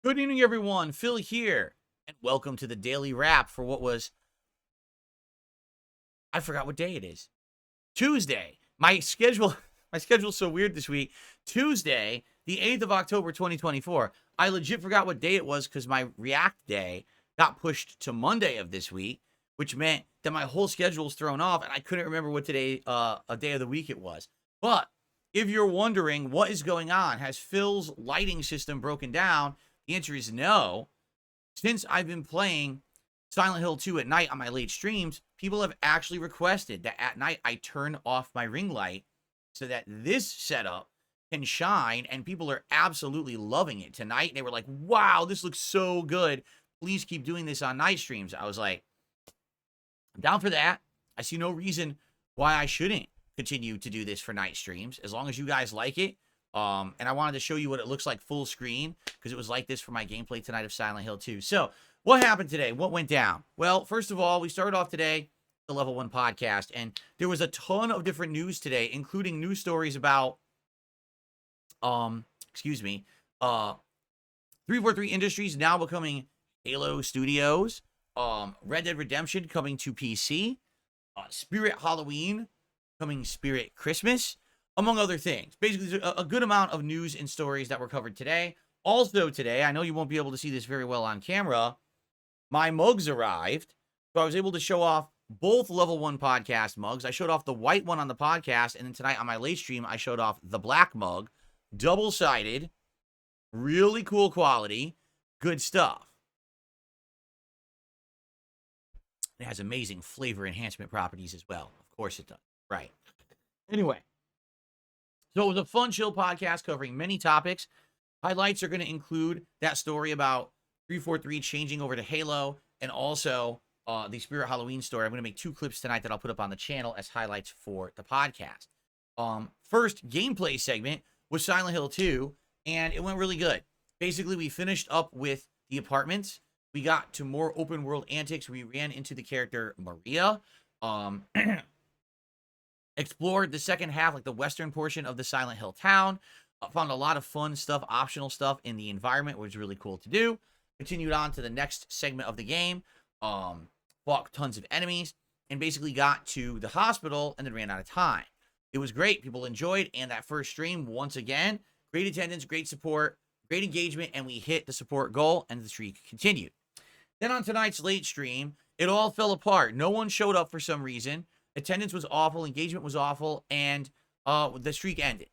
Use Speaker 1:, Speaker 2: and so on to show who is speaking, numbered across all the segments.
Speaker 1: Good evening, everyone. Phil here, and welcome to the daily wrap for what was, I forgot what day it is. Tuesday. My schedule's so weird this week. Tuesday, the 8th of October, 2024. I legit forgot what day it was because my React day got pushed to Monday of this week, which meant that my whole schedule was thrown off, and I couldn't remember what a day of the week it was. But if you're wondering what is going on, has Phil's lighting system broken down? The answer is no. Since I've been playing Silent Hill 2 at night on my late streams, people have actually requested that at night I turn off my ring light so that this setup can shine, and people are absolutely loving it. Tonight, they were like, wow, this looks so good. Please keep doing this on night streams. I was like, I'm down for that. I see no reason why I shouldn't continue to do this for night streams, as long as you guys like it. And I wanted to show you what it looks like full screen, because it was like this for my gameplay tonight of Silent Hill 2. So, what happened today? What went down? Well, first of all, we started off today, the Level 1 podcast, and there was a ton of different news today, including news stories about, 343 Industries now becoming Halo Studios, Red Dead Redemption coming to PC, Spirit Halloween coming Spirit Christmas, among other things. Basically, a good amount of news and stories that were covered today. Also today, I know you won't be able to see this very well on camera, my mugs arrived, so I was able to show off both Level 1 podcast mugs. I showed off the white one on the podcast, and then tonight on my late stream, I showed off the black mug, double-sided, really cool quality, good stuff. It has amazing flavor enhancement properties as well. Of course it does. Right. Anyway. So it was a fun, chill podcast covering many topics. Highlights are going to include that story about 343 changing over to Halo, and also the Spirit Halloween story. I'm going to make 2 clips tonight that I'll put up on the channel as highlights for the podcast. First gameplay segment was Silent Hill 2, and it went really good. Basically, we finished up with the apartments. We got to more open world antics. We ran into the character Maria. Explored the second half, like the western portion of the Silent Hill town. Found a lot of fun stuff, optional stuff in the environment, which was really cool to do. Continued on to the next segment of the game. Fought tons of enemies, and basically got to the hospital and then ran out of time. It was great. People enjoyed, and that first stream, once again, great attendance, great support, great engagement, and we hit the support goal, and the streak continued. Then on tonight's late stream, it all fell apart. No one showed up for some reason. Attendance was awful, engagement was awful, and the streak ended.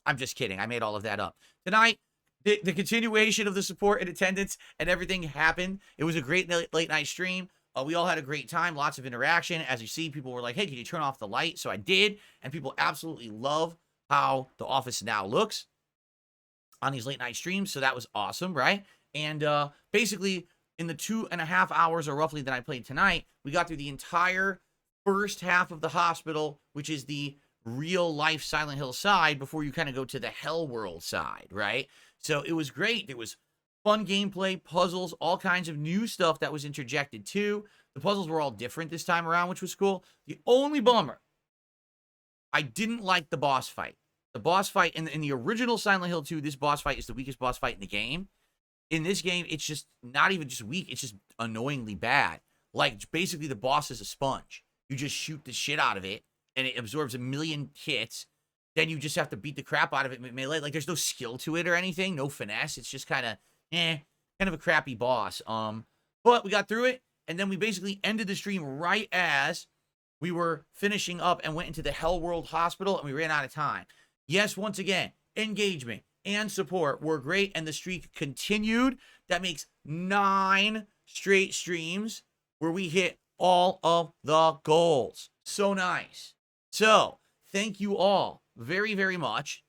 Speaker 1: I'm just kidding. I made all of that up. Tonight, the continuation of the support and attendance and everything happened. It was a great late night stream. We all had a great time, lots of interaction. As you see, people were like, hey, can you turn off the light? So I did, and people absolutely love how the office now looks on these late night streams. So that was awesome, right? And basically, in the 2.5 hours or roughly that I played tonight, we got through the entire first half of the hospital, which is the real life Silent Hill side, before you kind of go to the Hell World side, right? So it was great. There was fun gameplay, puzzles, all kinds of new stuff that was interjected too. The puzzles were all different this time around, which was cool. The only bummer, I didn't like the boss fight. The boss fight in the original Silent Hill 2, this boss fight is the weakest boss fight in the game. In this game, it's just not even just weak. It's just annoyingly bad. Like, basically, the boss is a sponge. You just shoot the shit out of it, and it absorbs a million hits. Then you just have to beat the crap out of it melee. Like, there's no skill to it or anything. No finesse. It's just kind of, kind of a crappy boss. But we got through it, and then we basically ended the stream right as we were finishing up and went into the Hell World Hospital, and we ran out of time. Yes, once again, engagement and support were great, and the streak continued. That makes 9 straight streams where we hit all of the goals. So nice. So thank you all very, very much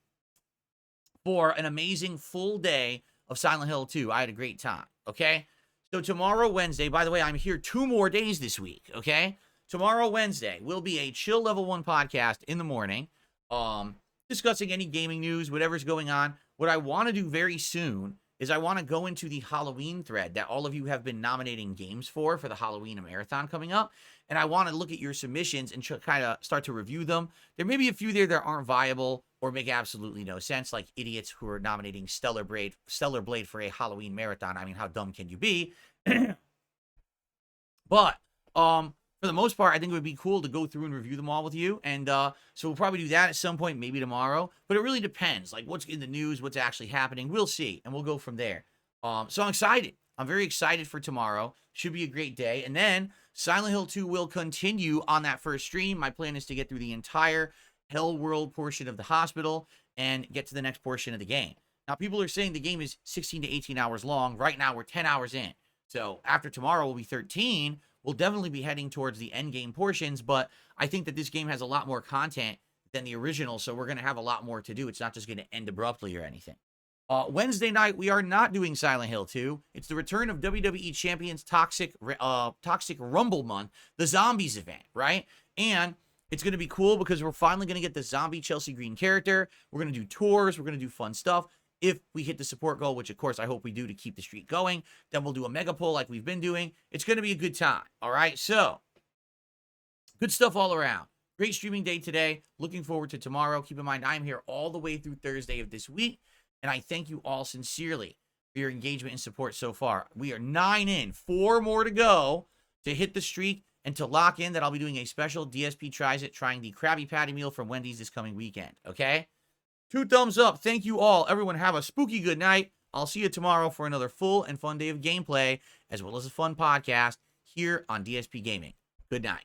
Speaker 1: for an amazing full day of Silent Hill 2. I had a great time, okay? So tomorrow, Wednesday, by the way, I'm here 2 more days this week, okay? Tomorrow, Wednesday, will be a chill Level 1 podcast in the morning, discussing any gaming news, whatever's going on. What I want to do very soon is I want to go into the Halloween thread that all of you have been nominating games for the Halloween marathon coming up. And I want to look at your submissions and kind of start to review them. There may be a few there that aren't viable or make absolutely no sense, like idiots who are nominating Stellar Blade for a Halloween marathon. I mean, how dumb can you be? But for the most part, I think it would be cool to go through and review them all with you. And so we'll probably do that at some point, maybe tomorrow. But it really depends, like what's in the news, what's actually happening. We'll see, and we'll go from there. So I'm excited. I'm very excited for tomorrow. Should be a great day. And then Silent Hill 2 will continue on that first stream. My plan is to get through the entire Hell World portion of the hospital and get to the next portion of the game. Now, people are saying the game is 16 to 18 hours long. Right now, we're 10 hours in. So after tomorrow will be 13. We'll definitely be heading towards the end game portions, but I think that this game has a lot more content than the original, so we're going to have a lot more to do. It's not just going to end abruptly or anything. Wednesday night, we are not doing Silent Hill 2. It's the return of WWE Champions Toxic Rumble Month, the Zombies event, right? And it's going to be cool because we're finally going to get the zombie Chelsea Green character. We're going to do tours. We're going to do fun stuff. If we hit the support goal, which of course I hope we do to keep the streak going, then we'll do a mega poll like we've been doing. It's going to be a good time. All right. So good stuff all around. Great streaming day today. Looking forward to tomorrow. Keep in mind, I'm here all the way through Thursday of this week. And I thank you all sincerely for your engagement and support so far. We are 9 in, 4 more to go to hit the streak and to lock in that I'll be doing a special DSP Tries It, trying the Krabby Patty meal from Wendy's this coming weekend. Okay? 2 thumbs up. Thank you all. Everyone have a spooky good night. I'll see you tomorrow for another full and fun day of gameplay, as well as a fun podcast here on DSP Gaming. Good night.